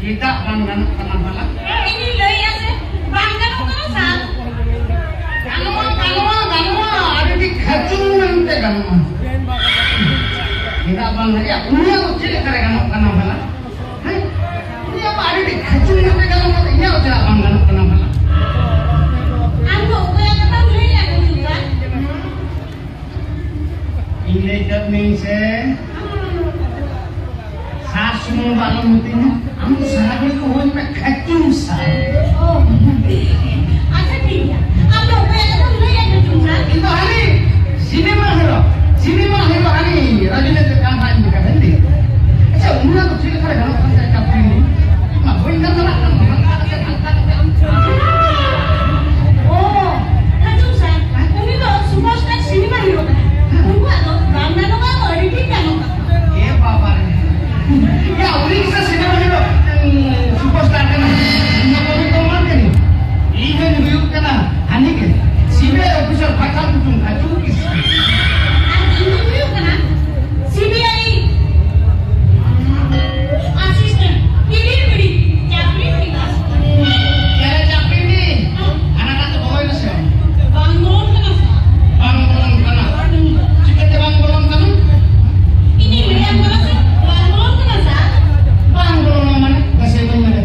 Tidak banggan kenapa? Ini loh ya sih, banggan apa sal? Ganwa, ada di kacung nanti ganwa. Tidak banggan ya, punya ucil kare kenapa? Hai, ini apa ada di kacung nanti ganwa? Ini ucil banggan kenapa? Aku yang kata beli ya juga. Ini that means Sasmu balang mutinya, kamu sahaja kau nak kacung sah. Oh, ada dia. Aku yang kata beli ya juga. Itu hari sinema hero hari rajin itu kampanye juga nanti. Saya umurnya tu cerita kalau kalau saya capek ini, mak boleh nak Oh, kacung sah. Ini tuh superstar sinema hero kan? Tunggu atau banggan apa mau editing kan? Eh bapa ni. Ya, Orissa sinema hero superstar kan? Ini kau ni kau mana ni? Even view kan? Hani ke? CBI official bakal tujuh kacung kisah. Interview kan? CBI assistant. Delivery. Capri Vikas. Kaya capek ni. Anak-anak tu bawa itu siapa? Bangun kan? Bangbolong kana. Cikgu te bangbolong kana? Ini yang mana sih? Bangun kan sah? Bangbolong mana? Kasi mana?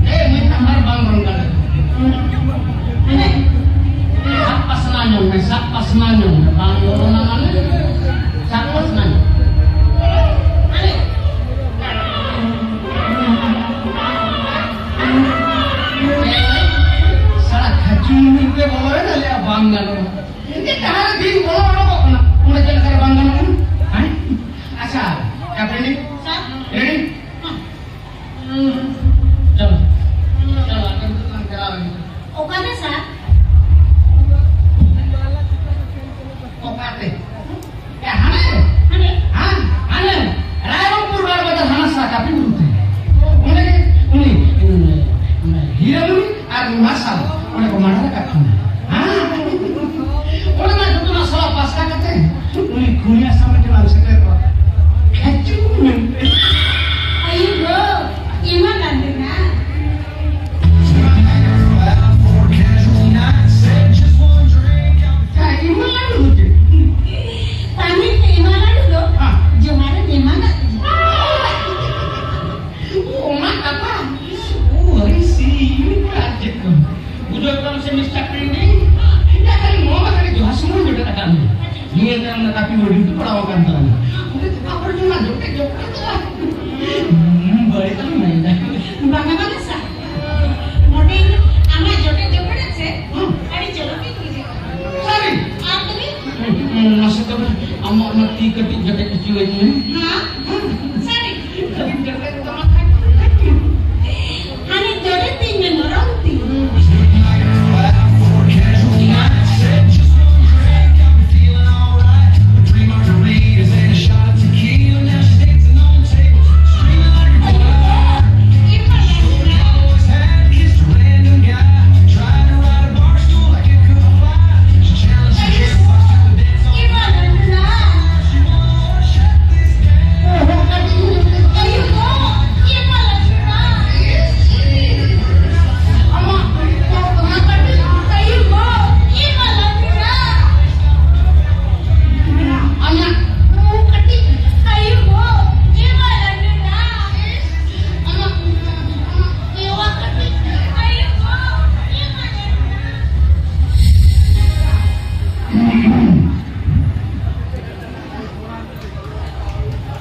May tambar bangbolong kana. Sapas nanyong. Bangbolong mana? Sapas nanyong. Salah kacung ni ke bawa na le bangbolong. Ini kahar din bawa na ko na. Una jalan kar bangbolong. Hai? Asa, capek ni? Sah? Ready? Chalo. Chalo, akan tulang jalan. Oh kan sah? Kokate. Ya, hane. Ane? Hane. Raipur bar bada hanasa kapi burute. Uni. Hira ni ar masal. Uni komanda kapi. Uni na tu na sala pasta kate. Uni kunia sama di langsung ke. Kacung. Ayo bro, gimana nantinya? Kayak gimana lu? Kami gimana dulu? Gimana gimana? Mak apa? Risi, ini aja kan. Udah kalau semester ini, ya kali mau kali jual semua udah katakan. Ini yang tapi udah itu perawakan tuh. Udah tak percuma joket joket lah. Boleh kan main dah. Bagaimana sah? Model ama joget আছে আরে চলো কি কইছে Sorry. আপনি Maksud apa? Amak mati ketik joket kecil ini. হ্যাঁ sorry Ketik joket sama আরে জোরে তিন নরমতি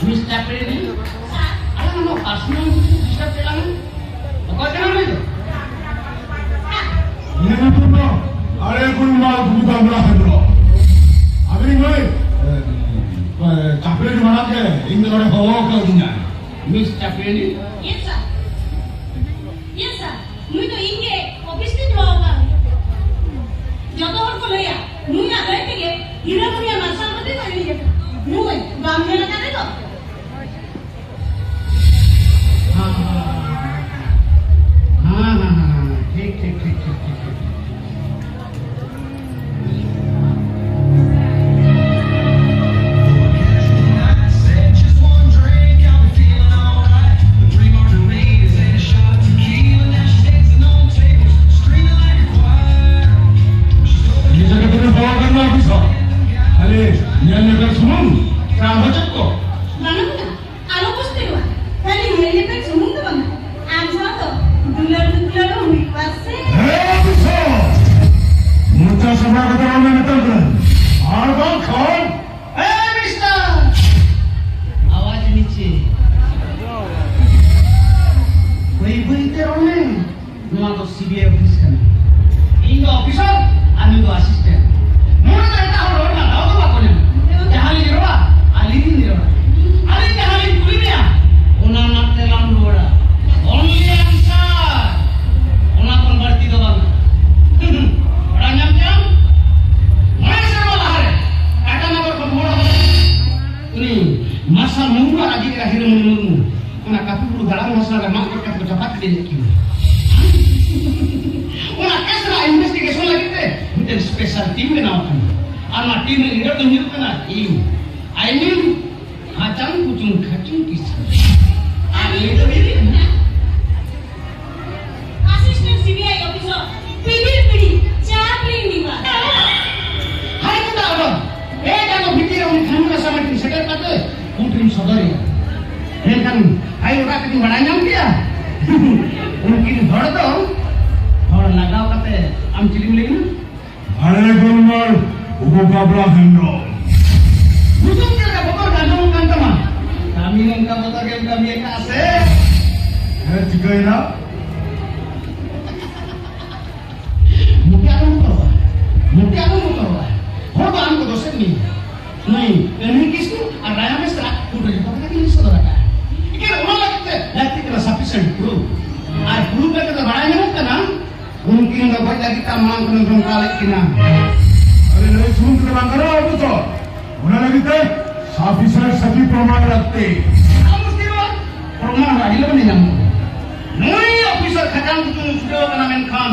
Mr. Prini, alam mo, asno, Mr. Prini, kau kenal itu? Ini pun no, ada kurang bukan berapa dulu. Abang ini, capek di mana ke? Ini orang bawa ke dunia. Mr. Prini, Yes sir. Yes sir. মুই তো ইনকে office তে যাওয়া যত হর কো লইয়া মুই না লই থেকে হিরা মুরিয়া মাসার মধ্যে চলে যেত মুই বামনে না কাটে তো हाँ, ठीक. Just one drink, I'll be feeling alright. 3 more sumum, terang hocok kok. Mana mana? Alo pasti dua. Tadi mulai pek sumung tu bang. Amsa tu. Dular tu pasti. bisa. Muncul sebelah kata orang yang betul. Arbang Khan. Mister आवाज नीचे वही वही तेरो ने नवा तो CBI office का इन officer आमी तो असिस्टेंट मोर ना এটা হলো না দাও তো বাকলে জাহালি দিরবা আলি দিন দিরবা আলি জাহালি পুলিয়া ওনা নাতে লাম লোড়া অনলি আনসার ওনা কোন বাড়তি দবা না ওরা নাম জাম মাইসা বলা হারে কাটা নগর কোন বড় ini masa munggu lagi akhir munggu una kapu bulu dalam masalah mak kita cepat dia kiu una kesra investigation lagi teh bukan special team kenakan anak tim ini itu tunjuk kena iu I mean kacang kucing kisah itu Assistant CBI officer. Pidi. Cak lini pak. hai kita apa jangan pikir orang kamu sama tim sekali kata putri saudari kan hai orang keting badanyam dia mungkin hor to hor lagaw kate am cilim lagi Are Gulmar, Ubu Kabla Hendro. Bukan kita bokor gantung kan teman kami ngangkat bokor kami kasih Jika ina, mungkin aku mau hor ba amko dosen नहीं ini kisku araya mesra udah dipakai ini saudara kan ini orang lagi kita sufficient proof proof kita barangnya kan mungkin nggak baik lagi tamang penonton kali kina अरे नहीं सुन के बंगरा हो तो उन्होंने भी ते sufficient सभी प्रमाण रखते kamu mesti lo permana adil kan nyam noi officer khatam tu sudah kena menkan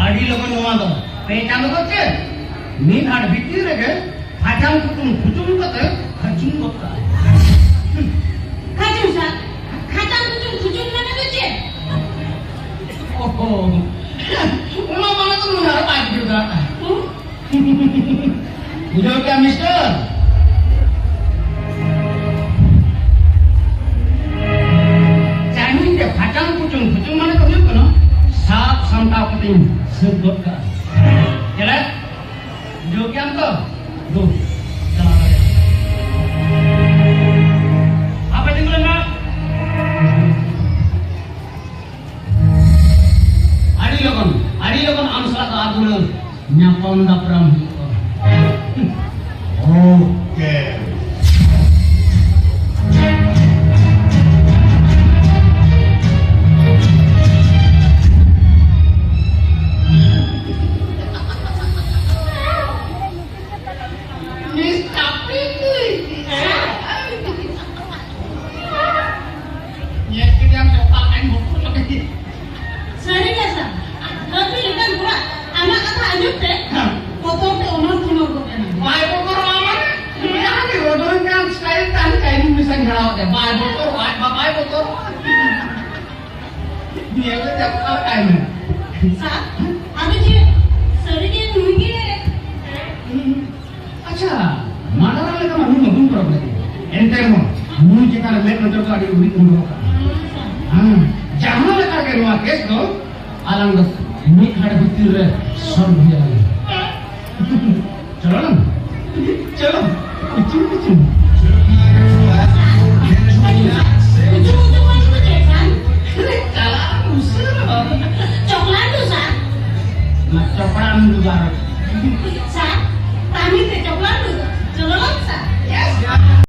adil kan nyam pehchan to kecce ni hard bitti rege khatam kutung kate khajung kota Kacung sah. Kacang kucing mana tu je? oh una mana tu menara pagi juga udah क्या mister Chinese के फाटन कुचुंग माने तो युक ना साफ समता पतिंग sebut ka jelas जो क्या तो दो apa tinggal nak Adi logon amsala ka agulan nyapon da pram okay Sorry ya sah. Tapi lekan pura. Anak kata anjuk teh. Kotor teh orang tu mau bukan. Baik botol aman. Ya di botol kan style kan kayak bisa ngerawat ya. Baik botol, baik botol. Dia kan jam kau kain. Sah. Abi je. Sorry je nunggu je. अच्छा mana orang lagi mahu ngomong problem lagi. Ente mau, mungkin kita lihat nanti kalau ada urik ngomong. Jangan lagi ke rumah kes tu, alang dah ini ada betul le, sorry dia lagi. Chalo, kucing. Ujung mana tu je sah? Kalah usir. Coklat tu sah. Coklat juga.